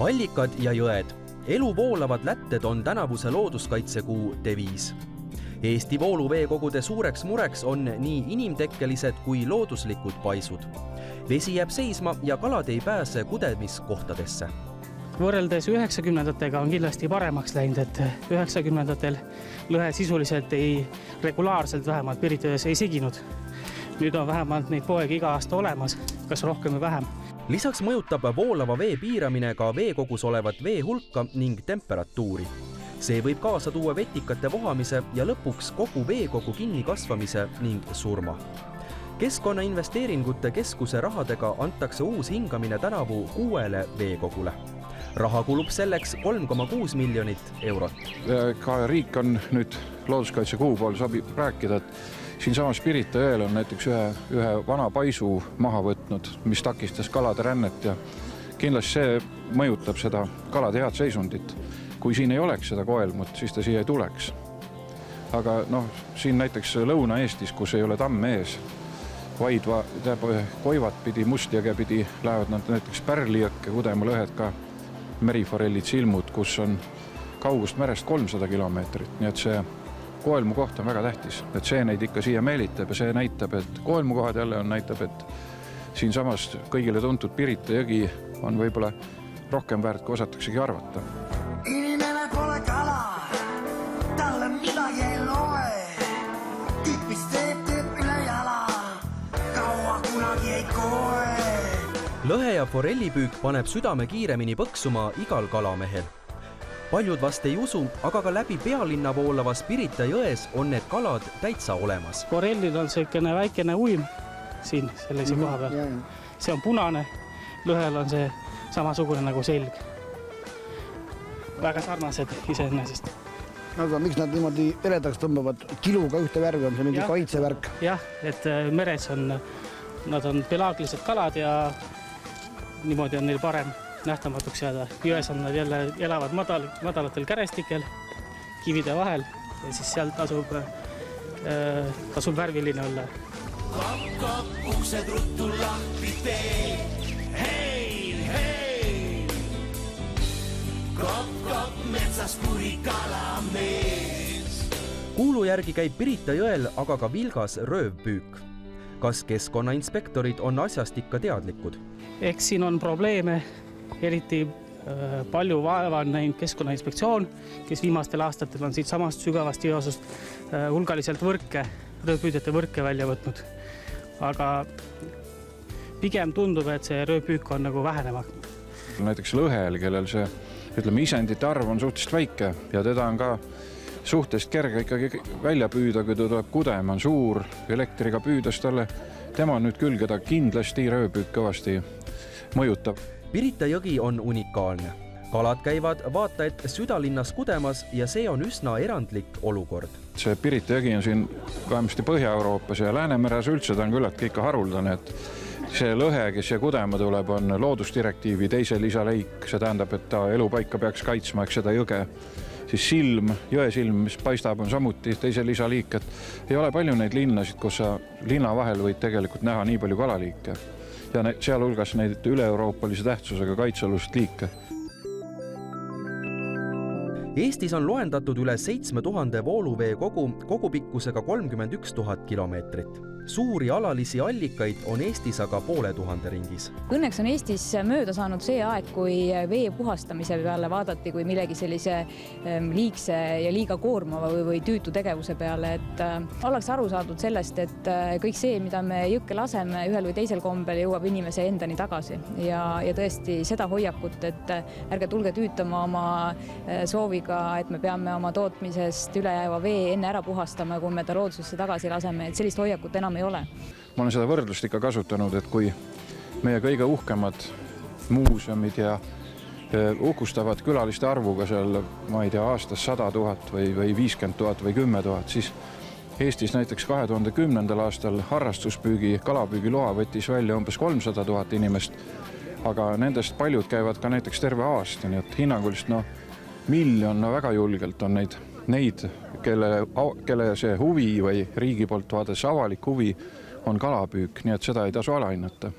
Allikad ja jõed. Elu voolavad lätted on tänavuse looduskaitsekuu deviis. Eesti vooluveekogude suureks mureks on nii inimtekkelised kui looduslikud paisud. Vesi jääb seisma ja kalad ei pääse kudemiskohtadesse. Võrreldes 90-ndatega on kindlasti paremaks läinud, et 90-ndatel lõhe sisuliselt regulaarselt vähemalt Pirita jões ei siginud. Nüüd on vähemalt neid poegi iga aasta olemas, kas rohkem või vähem. Lisaks mõjutab voolava vee piiramine ka veekogus olevat vee hulka ning temperatuuri. See võib kaasa tuua vetikate vohamise ja lõpuks kogu veekogu kinni kasvamise ning surma. Keskkonnainvesteeringute keskuse rahadega antakse uus hingamine tänavu 6 veekogule. Raha kulub selleks 3,6 miljonit eurot. Ka riik on nüüd looduskaitsekuu pool saab rääkida, et siinsamas Pirita jõel on näiteks ühe vana paisu maha võtnud, mis takistas kalade rännet ja kindlasti see mõjutab seda kalade head seisundit. Kui siin ei oleks seda koelmut, siis ta siia ei tuleks. Aga siin näiteks Lõuna-Eestis, kus ei ole tamme ees, vaid Koivat pidi, Mustjõge pidi lähevad nad näiteks Pärlijõkke, Kudema lõhed ka meriforellid silmud, kus on kaugust merest 300 kilomeetrit. Nii et see koelmu koht on väga tähtis, et see neid ikka siia meelitab ja see näitab, et koelmu kohad jälle näitab, et siin samas kõigile tuntud Pirita jõgi on võib-olla rohkem väärt, kui osataksegi arvata. Inimene pole kala, talle midagi ei loe. Tüüpis teeb üle jala, kaua kunagi ei koe. Lõhe ja forellipüük paneb südame kiiremini põksuma igal kalamehel. Paljud vast ei usu, aga ka läbi pealinna voolavas Pirita jões on need kalad täitsa olemas. Forellil on selline väikene uim siin sellise koha peal. See on punane, lõhel on see samasugune nagu selg. Väga sarnased iseenesest. Aga miks nad niimoodi eredaks tõmbavad? Kiluga ühte värvi on see mingi kaitsevärk? Jah, et meres nad on pelaagilised kalad ja niimoodi on neil parem nähtamatuks jääda. Jões on nad jälle elavad madalatel kärestikel, kivide vahel ja siis seal tasub värviline olla. Kopp, uksed ruttu lahti tee. Hei, hei! Kopp, metsas kuri kalamees. Kuulu järgi käib Pirita jõel aga ka vilgas röövpüük. Kas keskkonnainspektorid on asjast ikka teadlikud? Eks siin on probleeme, eriti palju vaeva on näinud Keskkonnainspektsioon, kes viimastel aastatel on siit samast sügavast jõosust hulgaliselt röövpüüdjate võrke välja võtnud. Aga pigem tundub, et see röövpüük on nagu vähenema. Näiteks lõhel, kellel see isendite arv on suhteliselt väike ja teda on ka suhtest kerge ikkagi välja püüda, kui ta tuleb Kudema, on suur, elektriga püüdas talle. Tema nüüd küll, keda kindlasti röövpüük kõvasti mõjutab. Pirita jõgi on unikaalne. Kalad käivad vaata et südalinnas Kudemas ja see on üsna erandlik olukord. See Pirita jõgi on siin vähemasti Põhja-Euroopas ja Läänemeres üldse ta on küllaltki ikka haruldane, et see lõhe, kes siia Kudema tuleb, on loodusdirektiivi 2. lisaleik. See tähendab, et ta elupaika peaks kaitsma, eks seda jõge. Siis silm, jõesilm, mis paistab, on samuti 2. lisaliik, et ei ole palju neid linnasid, kus sa linna vahel võid tegelikult näha nii palju kalaliike ja sealhulgas neid üle-euroopalise tähtsusega kaitsealused liike. Eestis on loendatud üle 7000 vooluveekogu kogupikkusega 31 000 kilomeetrit. Suuri alalisi allikaid on Eestis aga 500 ringis. Õnneks on Eestis mööda saanud see aeg, kui vee puhastamise peale vaadati kui millegi sellise liigse ja liiga koormava või tüütu tegevuse peale, et oleks aru saadud sellest, et kõik see, mida me jõkke laseme, ühel või teisel kombel jõuab inimese endani tagasi ja tõesti seda hoiakut, et ärge tulge tüütama oma sooviga, et me peame oma tootmisest ülejääva vee enne ära puhastama, kui me ta loodusesse tagasi laseme, et sellist hoiakut enam ei ole. Ma olen seda võrdlust ikka kasutanud, et kui meie kõige uhkemad muuseumid ja uhkustavad külaliste arvuga seal, ma ei tea, aastas 100 000 või 50 000 või 10 000, siis Eestis näiteks 2010. aastal harrastuspüügi kalapüügiloa võttis välja umbes 300 000 inimest, aga nendest paljud käivad ka näiteks terve aasta, nii et hinnangulist miljon väga julgelt on neid, kelle see huvi või riigi poolt vaades avalik huvi on kalapüük, nii et seda ei tasu alahinnata.